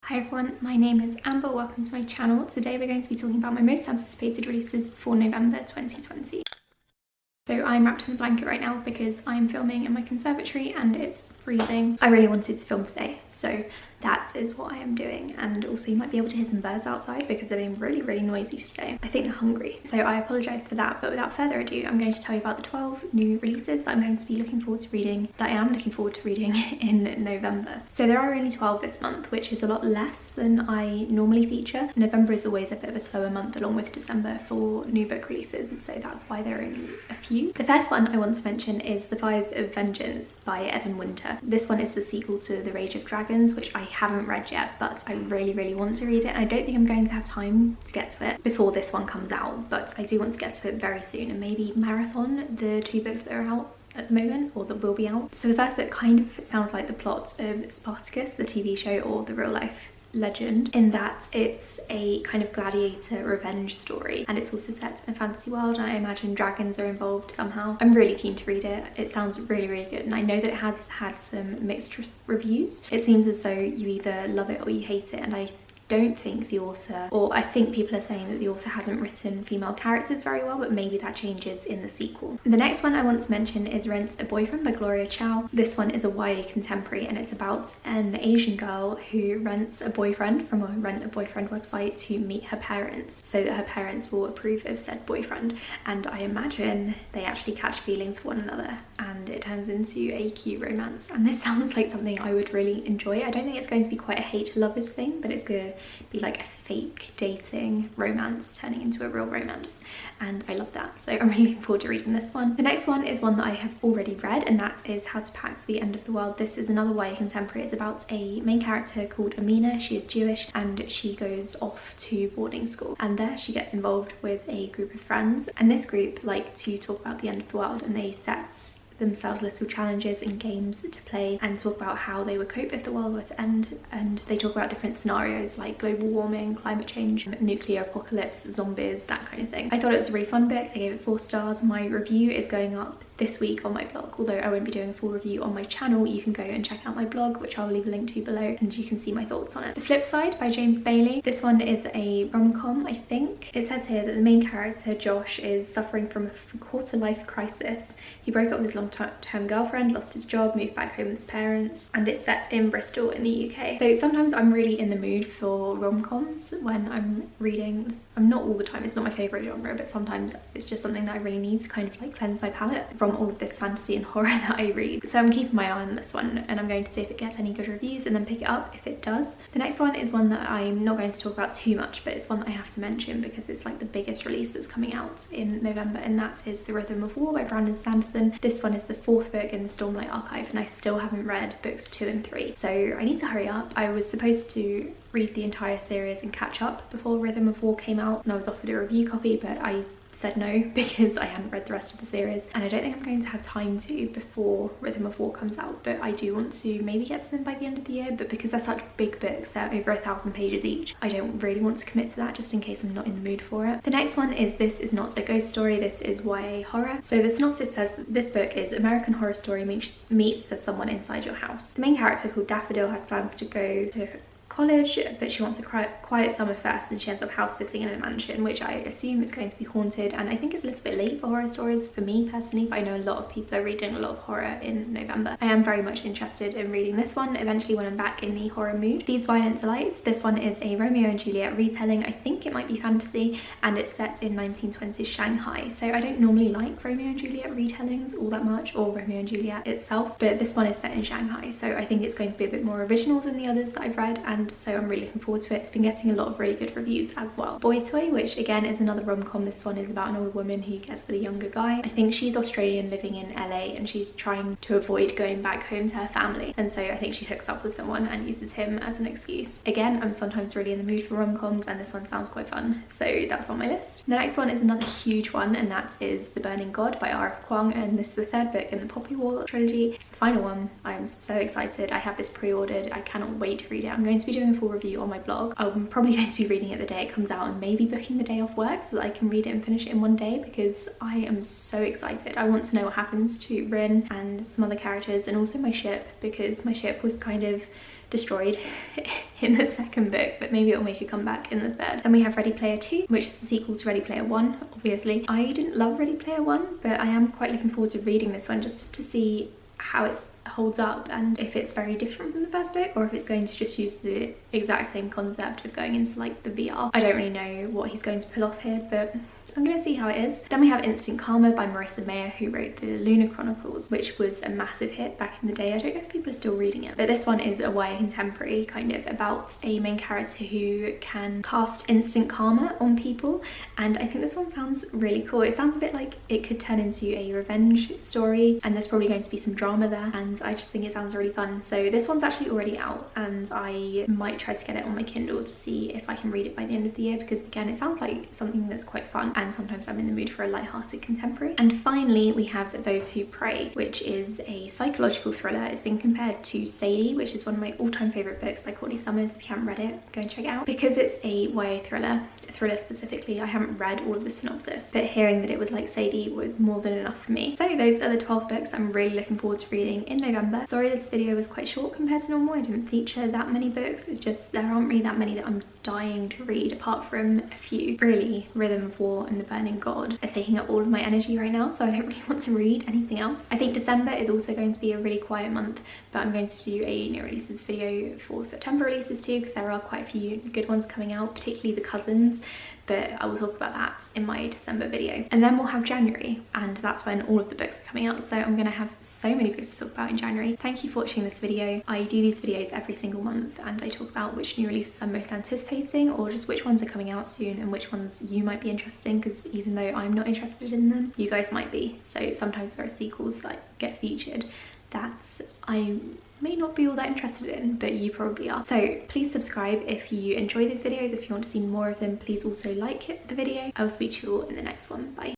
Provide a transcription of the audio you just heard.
Hi everyone, my name is Amber, welcome to my channel. Today we're going to be talking about my most anticipated releases for November 2020. So I'm wrapped in a blanket right now because I'm filming in my conservatory and it's freezing. I really wanted to film today, so that is what I am doing. And also you might be able to hear some birds outside because they're being really noisy today. I think they're hungry, so I apologise for that. But without further ado, I'm going to tell you about the 12 new releases that I'm going to be looking forward to reading, in November. So there are only 12 this month, which is a lot less than I normally feature. November is always a bit of a slower month along with December for new book releases, so that's why there are only a few. The first one I want to mention is The Vise Avengers by Evan Winter. This one is the sequel to The Rage of Dragons, which I haven't read yet, but I really want to read it. I don't think I'm going to have time to get to it before this one comes out, but I do want to get to it very soon and maybe marathon the two books that are out at the moment, or that will be out. So the first book kind of sounds like the plot of Spartacus, the TV show, or the real life legend, in that it's a kind of gladiator revenge story, and it's also set in a fantasy world, and I imagine dragons are involved somehow. I'm really keen to read it. It sounds really good, and I know that it has had some mixed reviews. It seems as though you either love it or you hate it, and I don't think the author, or I think people are saying that the author hasn't written female characters very well, but maybe that changes in the sequel. The next one I want to mention is Rent a Boyfriend by Gloria Chow. This one is a YA contemporary, and it's about an Asian girl who rents a boyfriend from a Rent a Boyfriend website to meet her parents, so that her parents will approve of said boyfriend. And I imagine they actually catch feelings for one another, and it turns into a cute romance. And this sounds like something I would really enjoy. I don't think it's going to be quite a hate lovers thing, but it's gonna be like a fake dating romance turning into a real romance, and I love that, so I'm really looking forward to reading this one. The next one is one that I have already read, and that is How to Pack for the End of the World. This is another YA contemporary. It's about a main character called Amina. She is Jewish and she goes off to boarding school, and there she gets involved with a group of friends, and this group like to talk about the end of the world, and they set themselves little challenges and games to play and talk about how they would cope if the world were to end. And they talk about different scenarios like global warming, climate change, nuclear apocalypse, zombies, that kind of thing. I thought it was a really fun book. I gave it 4 stars. My review is going up this week on my blog, although I won't be doing a full review on my channel. You can go and check out my blog, which I'll leave a link to below, and you can see my thoughts on it. The Flip Side by James Bailey. This one is a rom-com, I think. It says here that the main character, Josh, is suffering from a quarter-life crisis. He broke up with his long-term girlfriend, lost his job, moved back home with his parents, and it's set in Bristol in the UK. So sometimes I'm really in the mood for rom-coms when I'm reading. I'm not all the time, it's not my favourite genre, but sometimes it's just something that I really need to kind of like cleanse my palette from all of this fantasy and horror that I read. So I'm keeping my eye on this one, and I'm going to see if it gets any good reviews and then pick it up if it does. The next one is one that I'm not going to talk about too much, but it's one that I have to mention because it's like the biggest release that's coming out in November, and that is The Rhythm of War by Brandon Sanderson. This one is the 4th book in the Stormlight Archive, and I still haven't read books 2 and 3, so I need to hurry up. I was supposed to read the entire series and catch up before Rhythm of War came out, and I was offered a review copy, but I said no because I hadn't read the rest of the series, and I don't think I'm going to have time to before Rhythm of War comes out, but I do want to maybe get to them by the end of the year. But because they're such big books, they're over 1,000 pages each, I don't really want to commit to that just in case I'm not in the mood for it. The next one is This Is Not a Ghost Story. This is YA horror. So the synopsis says that this book is American Horror Story meets There's Someone Inside Your House. The main character, called Daffodil, has plans to go to college, but she wants a quiet summer first, and she ends up house sitting in a mansion, which I assume is going to be haunted. And I think it's a little bit late for horror stories for me personally, but I know a lot of people are reading a lot of horror in November. I am very much interested in reading this one eventually when I'm back in the horror mood. These Violent Delights. This one is a Romeo and Juliet retelling. I think it might be fantasy, and it's set in 1920s Shanghai. So I don't normally like Romeo and Juliet retellings all that much, or Romeo and Juliet itself, but this one is set in Shanghai, so I think it's going to be a bit more original than the others that I've read, and so I'm really looking forward to it. It's been getting a lot of really good reviews as well. Boy Toy, which again is another rom-com. This one is about an old woman who gets with a younger guy. I think she's Australian living in LA, and she's trying to avoid going back home to her family, and so I think she hooks up with someone and uses him as an excuse. Again, I'm sometimes really in the mood for rom-coms, and this one sounds quite fun, so that's on my list. The next one is another huge one, and that is The Burning God by R.F. Kuang, and this is the 3rd book in the Poppy War trilogy. It's the final one. I am so excited. I have this pre-ordered. I cannot wait to read it. I'm going to be doing a full review on my blog. I'm probably going to be reading it the day it comes out, and maybe booking the day off work so that I can read it and finish it in one day, because I am so excited. I want to know what happens to Rin and some other characters, and also my ship, because my ship was kind of destroyed in the second book, but maybe it'll make a comeback in the third. Then we have Ready Player 2, which is the sequel to Ready Player 1, obviously. I didn't love Ready Player 1, but I am quite looking forward to reading this one just to see how it holds up and if it's very different from the first book or if it's going to just use the exact same concept of going into like the VR. I don't really know what he's going to pull off here, but I'm gonna see how it is. Then we have Instant Karma by Marissa Mayer, who wrote the Lunar Chronicles, which was a massive hit back in the day. I don't know if people are still reading it, but this one is a YA contemporary, kind of about a main character who can cast instant karma on people, and I think this one sounds really cool. It sounds a bit like it could turn into a revenge story, and there's probably going to be some drama there, and I just think it sounds really fun. So this one's actually already out, and I might try to get it on my Kindle to see if I can read it by the end of the year, because again, it sounds like something that's quite fun, and sometimes I'm in the mood for a light-hearted contemporary. And finally, we have Those Who Pray, which is a psychological thriller. It's been compared to Sadie, which is one of my all-time favourite books by Courtney Summers. If you haven't read it, go and check it out. Because it's a YA thriller specifically, I haven't read all of the synopsis, but hearing that it was like Sadie was more than enough for me. So those are the 12 books I'm really looking forward to reading in November. Sorry this video was quite short compared to normal. I didn't feature that many books. It's just there aren't really that many that I'm dying to read, apart from a few. Really, Rhythm of War and The Burning God are taking up all of my energy right now, so I don't really want to read anything else. I think December is also going to be a really quiet month, but I'm going to do a new releases video for September releases too, because there are quite a few good ones coming out, particularly The Cousins, but I will talk about that in my December video. And then we'll have January, and that's when all of the books are coming out, so I'm gonna have so many books to talk about in January. Thank you for watching this video. I do these videos every single month, and I talk about which new releases I'm most anticipating, or just which ones are coming out soon and which ones you might be interested in, because even though I'm not interested in them, you guys might be. So sometimes there are sequels that get featured that I may not be all that interested in, but you probably are. So please subscribe if you enjoy these videos. If you want to see more of them, please also like the video. I will speak to you all in the next one. Bye.